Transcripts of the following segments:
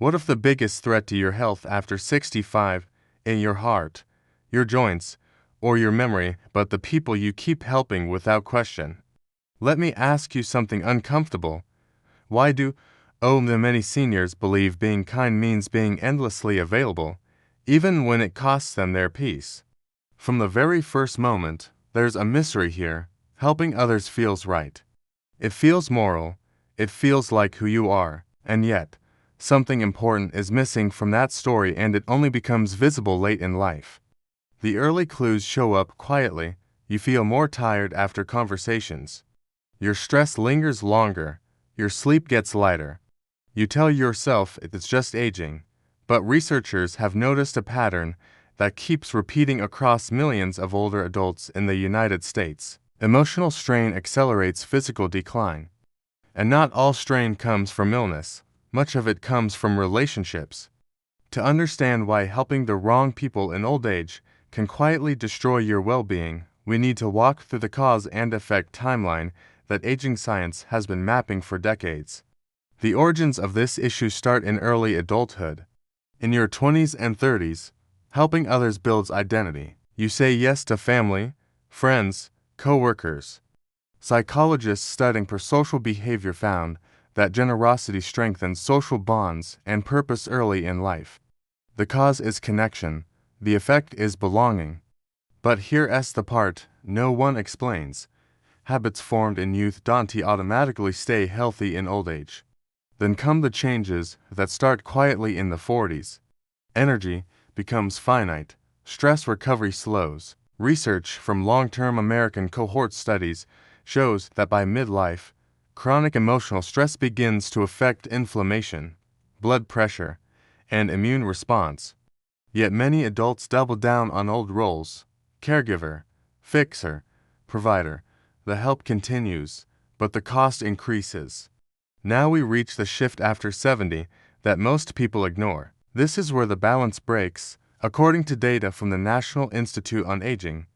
What if the biggest threat to your health after 65 in your heart, your joints, or your memory, but the people you keep helping without question? Let me ask you something uncomfortable. Why do the many seniors believe being kind means being endlessly available, even when it costs them their peace? From the very first moment, there's a mystery here. Helping others feels right. It feels moral. It feels like who you are. And yet, something important is missing from that story, and it only becomes visible late in life. The early clues show up quietly. You feel more tired after conversations. Your stress lingers longer. Your sleep gets lighter. You tell yourself it's just aging, but researchers have noticed a pattern that keeps repeating across millions of older adults in the United States. Emotional strain accelerates physical decline. And not all strain comes from illness. Much of it comes from relationships. To understand why helping the wrong people in old age can quietly destroy your well-being, we need to walk through the cause and effect timeline that aging science has been mapping for decades. The origins of this issue start in early adulthood. In your 20s and 30s, helping others builds identity. You say yes to family, friends, co-workers. Psychologists studying prosocial behavior found that generosity strengthens social bonds and purpose early in life. The cause is connection. The effect is belonging. But here's the part no one explains. Habits formed in youth don't automatically stay healthy in old age. Then come the changes that start quietly in the 40s. Energy becomes finite. Stress recovery slows. Research from long-term American cohort studies shows that by midlife, chronic emotional stress begins to affect inflammation, blood pressure, and immune response. Yet many adults double down on old roles: caregiver, fixer, provider. The help continues, but the cost increases. Now we reach the shift after 70 that most people ignore. This is where the balance breaks. According to data from the National Institute on Aging,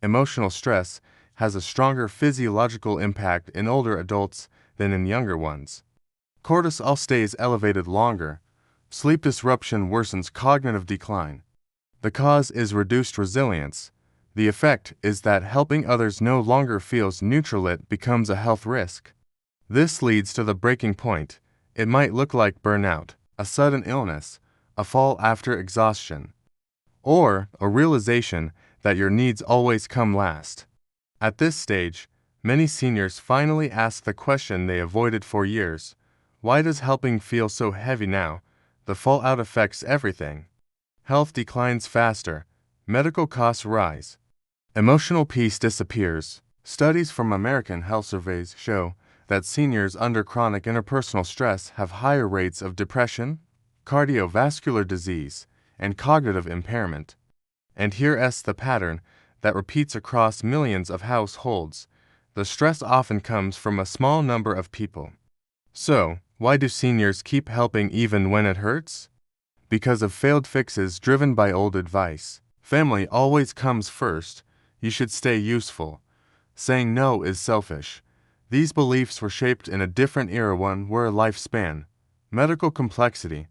emotional stress has a stronger physiological impact in older adults than in younger ones. Cortisol stays elevated longer. Sleep disruption worsens cognitive decline. The cause is reduced resilience. The effect is that helping others no longer feels neutral, it becomes a health risk. This leads to the breaking point. It might look like burnout, a sudden illness, a fall after exhaustion, or a realization that your needs always come last. At this stage, many seniors finally ask the question they avoided for years: why does helping feel so heavy now? The fallout affects everything. Health declines faster. Medical costs rise. Emotional peace disappears. Studies from American health surveys show that seniors under chronic interpersonal stress have higher rates of depression, cardiovascular disease, and cognitive impairment. And here's the pattern that repeats across millions of households. The stress often comes from a small number of people. So, why do seniors keep helping even when it hurts? Because of failed fixes driven by old advice. Family always comes first. You should stay useful. Saying no is selfish. These beliefs were shaped in a different era, one where lifespan, medical complexity,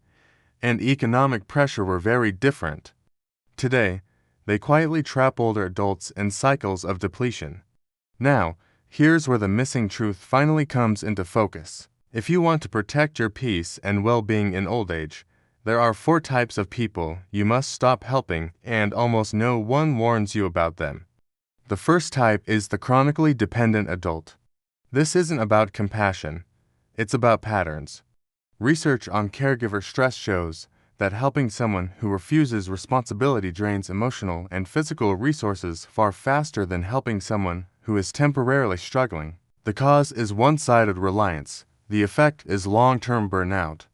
and economic pressure were very different. Today, they quietly trap older adults in cycles of depletion. Now, here's where the missing truth finally comes into focus. If you want to protect your peace and well-being in old age, there are 4 types of people you must stop helping, and almost no one warns you about them. The first type is the chronically dependent adult. This isn't about compassion. It's about patterns. Research on caregiver stress shows that helping someone who refuses responsibility drains emotional and physical resources far faster than helping someone who is temporarily struggling. The cause is one-sided reliance. The effect is long-term burnout.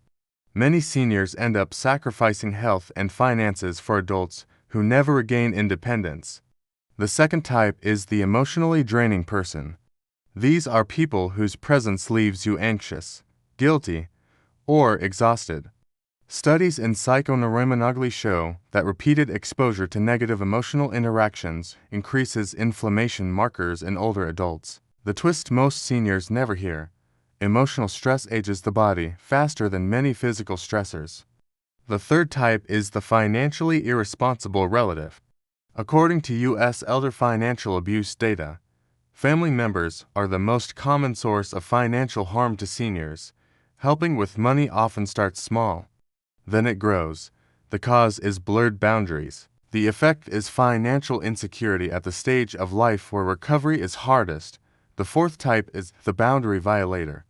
Many seniors end up sacrificing health and finances for adults who never regain independence. The second type is the emotionally draining person. These are people whose presence leaves you anxious, guilty, or exhausted. Studies in psychoneuroimmunology show that repeated exposure to negative emotional interactions increases inflammation markers in older adults. The twist most seniors never hear: emotional stress ages the body faster than many physical stressors. The third type is the financially irresponsible relative. According to U.S. elder financial abuse data, family members are the most common source of financial harm to seniors. Helping with money often starts small. Then it grows. The cause is blurred boundaries. The effect is financial insecurity at the stage of life where recovery is hardest. The fourth type is the boundary violator.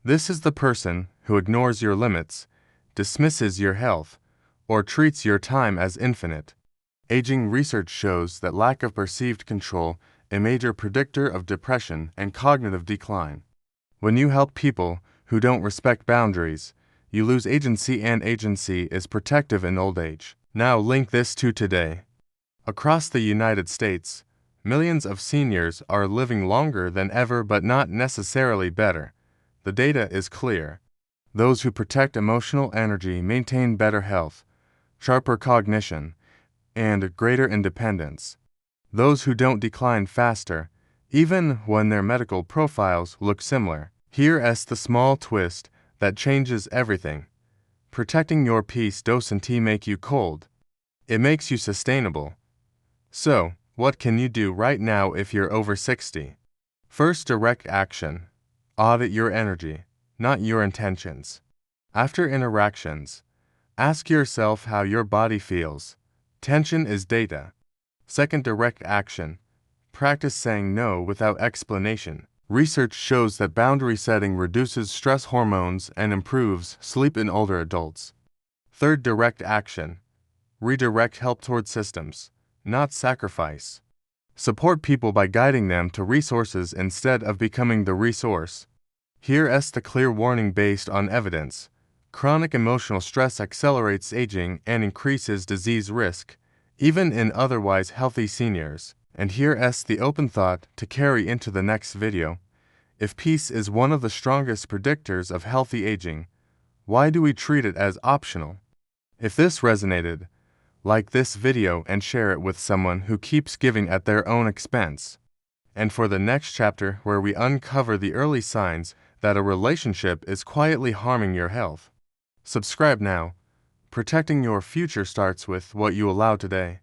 This is the person who ignores your limits, dismisses your health, or treats your time as infinite. Aging research shows that lack of perceived control is a major predictor of depression and cognitive decline. When you help people who don't respect boundaries, you lose agency, and agency is protective in old age. Now link this to today. Across the United States, millions of seniors are living longer than ever, but not necessarily better. The data is clear. Those who protect emotional energy maintain better health, sharper cognition, and greater independence. Those who don't decline faster, even when their medical profiles look similar. Here's the small twist that changes everything. Protecting your peace doesn't make you cold. It makes you sustainable. So, what can you do right now if you're over 60? First, direct action. Audit your energy, not your intentions. After interactions, ask yourself how your body feels. Tension is data. Second, direct action. Practice saying no without explanation. Research shows that boundary setting reduces stress hormones and improves sleep in older adults. Third, direct action. Redirect help toward systems, not sacrifice. Support people by guiding them to resources instead of becoming the resource. Here's the clear warning based on evidence. Chronic emotional stress accelerates aging and increases disease risk, even in otherwise healthy seniors. And here's the open thought to carry into the next video. If peace is one of the strongest predictors of healthy aging, why do we treat it as optional? If this resonated, like this video and share it with someone who keeps giving at their own expense. And for the next chapter, where we uncover the early signs that a relationship is quietly harming your health. Subscribe now. Protecting your future starts with what you allow today.